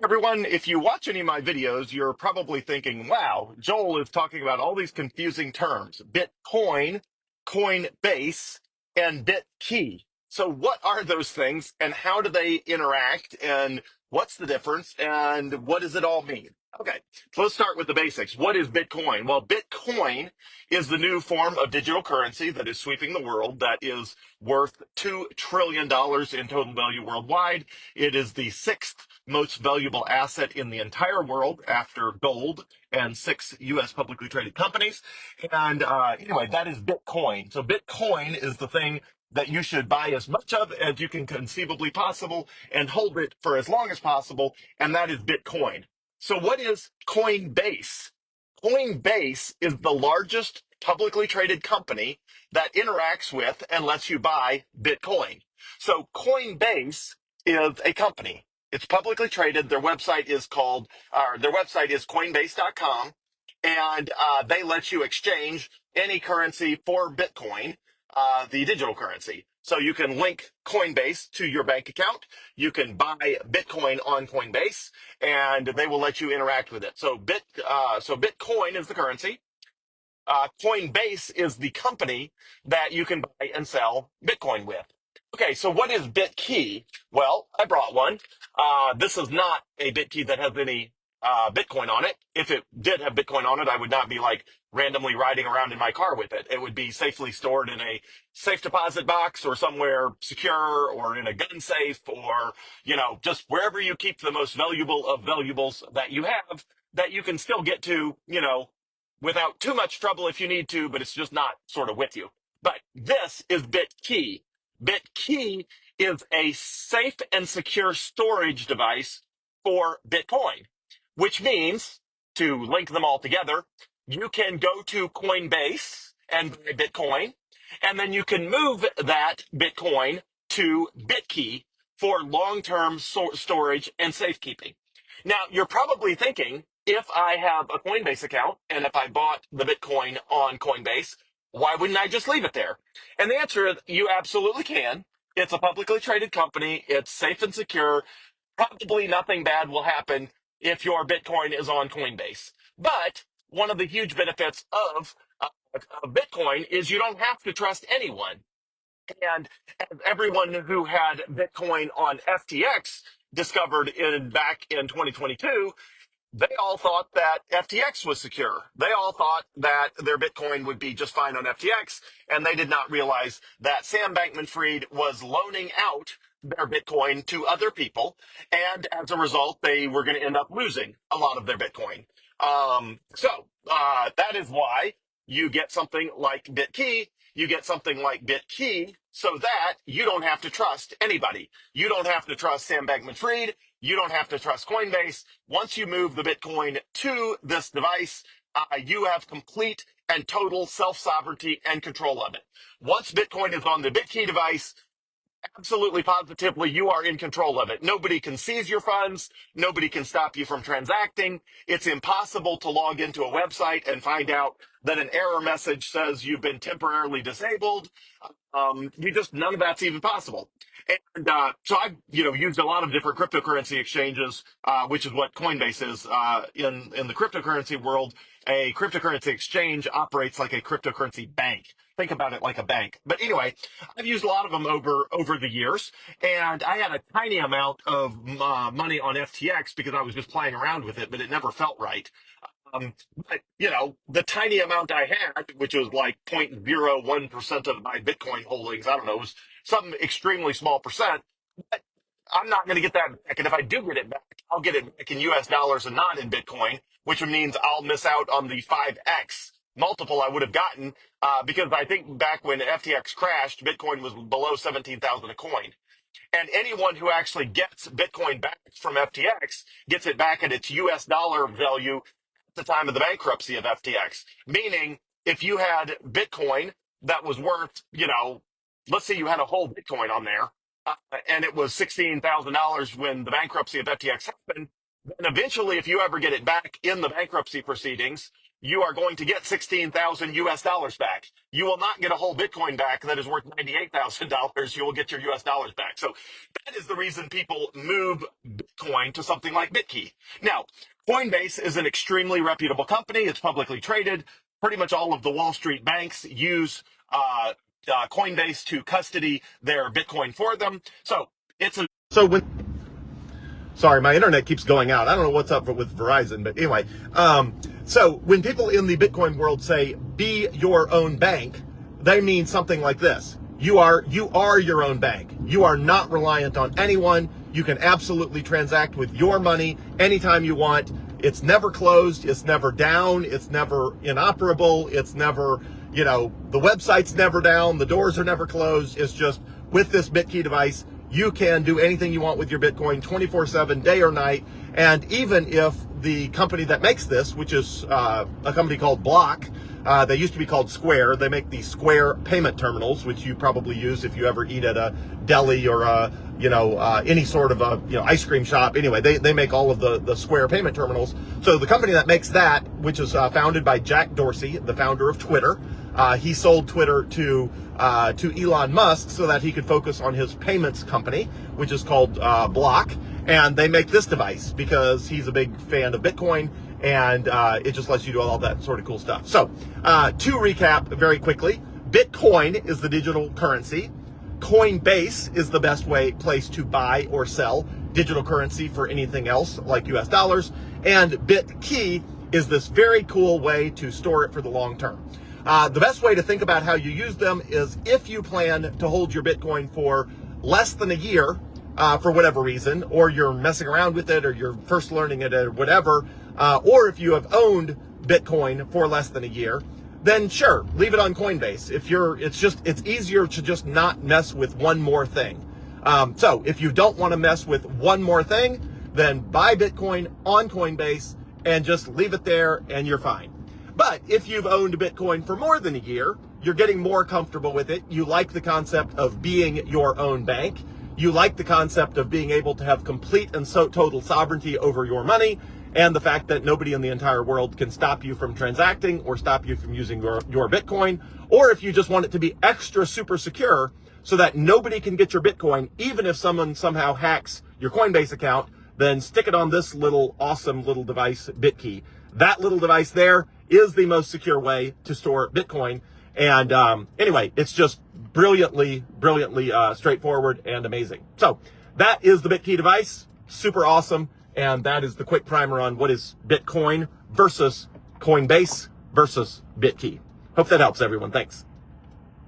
Everyone, if you watch any of my videos, you're probably thinking, wow, Joel is talking about all these confusing terms: Bitcoin, Coinbase, and Bitkey. So what are those things and how do they interact and what's the difference and what does it all mean? Okay, so let's start with the basics. What is Bitcoin? Well, Bitcoin is the new form of digital currency that is sweeping the world, that is worth $2 trillion in total value worldwide. It is the sixth most valuable asset in the entire world after gold and six U.S. publicly traded companies. And anyway, that is Bitcoin. So Bitcoin is the thing that you should buy as much of as you can conceivably possible and hold it for as long as possible. And that is Bitcoin. So what is Coinbase? Coinbase is the largest publicly traded company that interacts with and lets you buy Bitcoin. So Coinbase is a company. It's publicly traded. Their website is Coinbase.com, and they let you exchange any currency for Bitcoin, the digital currency. So you can link Coinbase to your bank account. You can buy Bitcoin on Coinbase, and they will let you interact with it. So Bitcoin is the currency. Coinbase is the company that you can buy and sell Bitcoin with. Okay, so what is Bitkey? Well, I brought one. This is not a Bitkey that has any Bitcoin on it. If it did have Bitcoin on it, I would not be like randomly riding around in my car with it. It would be safely stored in a safe deposit box or somewhere secure or in a gun safe or, just wherever you keep the most valuable of valuables that you have that you can still get to, without too much trouble if you need to, but it's just not sort of with you. But this is Bitkey. Bitkey is a safe and secure storage device for Bitcoin, which means, to link them all together, you can go to Coinbase and buy Bitcoin, and then you can move that Bitcoin to Bitkey for long-term storage and safekeeping. Now, you're probably thinking, if I have a Coinbase account and if I bought the Bitcoin on Coinbase, why wouldn't I just leave it there? And the answer is you absolutely can. It's a publicly traded company. It's safe and secure. Probably nothing bad will happen if your Bitcoin is on Coinbase. But one of the huge benefits of Bitcoin is you don't have to trust anyone. And as everyone who had Bitcoin on FTX discovered back in 2022, they all thought that FTX was secure. They all thought that their Bitcoin would be just fine on FTX, and they did not realize that Sam Bankman-Fried was loaning out their Bitcoin to other people, and as a result, they were going to end up losing a lot of their Bitcoin. So that is why you get something like Bitkey. You get something like Bitkey so that you don't have to trust anybody. You don't have to trust Sam Bankman-Fried. You don't have to trust Coinbase. Once you move the Bitcoin to this device, you have complete and total self-sovereignty and control of it. Once Bitcoin is on the Bitkey device, absolutely positively you are in control of it. Nobody can seize your funds. Nobody can stop you from transacting. It's impossible to log into a website and find out that an error message says you've been temporarily disabled. None of that's even possible. And so I've used a lot of different cryptocurrency exchanges, which is what Coinbase is in the cryptocurrency world. A cryptocurrency exchange operates like a cryptocurrency bank. Think about it like a bank. But anyway, I've used a lot of them over the years, and I had a tiny amount of money on FTX because I was just playing around with it, but it never felt right. But the tiny amount I had, which was like 0.01% of my Bitcoin holdings, I don't know, it was some extremely small percent. But I'm not going to get that back. And if I do get it back, I'll get it back in US dollars and not in Bitcoin, which means I'll miss out on the 5x multiple I would have gotten, because I think back when FTX crashed, Bitcoin was below 17,000 a coin. And anyone who actually gets Bitcoin back from FTX gets it back at its US dollar value at the time of the bankruptcy of FTX. Meaning, if you had Bitcoin that was worth, let's say you had a whole Bitcoin on there, and it was $16,000 when the bankruptcy of FTX happened, then eventually, if you ever get it back in the bankruptcy proceedings, you are going to get 16,000 US dollars back. You will not get a whole Bitcoin back that is worth $98,000. You will get your US dollars back. So that is the reason people move Bitcoin to something like Bitkey. Now, Coinbase is an extremely reputable company. It's publicly traded. Pretty much all of the Wall Street banks use Coinbase to custody their Bitcoin for them. So it's a sorry, my internet keeps going out. I don't know what's up with Verizon, but anyway. So when people in the Bitcoin world say, be your own bank, they mean something like this. You are your own bank. You are not reliant on anyone. You can absolutely transact with your money anytime you want. It's never closed. It's never down. It's never inoperable. It's never, the website's never down. The doors are never closed. It's just with this Bitkey device, you can do anything you want with your Bitcoin 24/7, day or night. And even if the company that makes this, which is a company called Block, they used to be called Square. They make these Square payment terminals, which you probably use if you ever eat at a deli or any sort of ice cream shop. Anyway, they make all of the Square payment terminals. So the company that makes that, which is founded by Jack Dorsey, the founder of Twitter, he sold Twitter to Elon Musk so that he could focus on his payments company, which is called Block. And they make this device because he's a big fan of Bitcoin, and it just lets you do all that sort of cool stuff. So to recap very quickly, Bitcoin is the digital currency. Coinbase is the best place to buy or sell digital currency for anything else like US dollars. And Bitkey is this very cool way to store it for the long term. The best way to think about how you use them is if you plan to hold your Bitcoin for less than a year, for whatever reason, or you're messing around with it, or you're first learning it, or whatever, or if you have owned Bitcoin for less than a year, then sure, leave it on Coinbase. It's easier to just not mess with one more thing. So if you don't want to mess with one more thing, then buy Bitcoin on Coinbase and just leave it there and you're fine. But if you've owned Bitcoin for more than a year, you're getting more comfortable with it. You like the concept of being your own bank. You like the concept of being able to have complete and total sovereignty over your money, and the fact that nobody in the entire world can stop you from transacting or stop you from using your Bitcoin. Or if you just want it to be extra super secure so that nobody can get your Bitcoin, even if someone somehow hacks your Coinbase account, then stick it on this awesome little device, Bitkey. That little device there is the most secure way to store Bitcoin. And anyway, it's just brilliantly straightforward and amazing. So that is the Bitkey device. Super awesome. And that is the quick primer on what is Bitcoin versus Coinbase versus Bitkey. Hope that helps everyone. Thanks.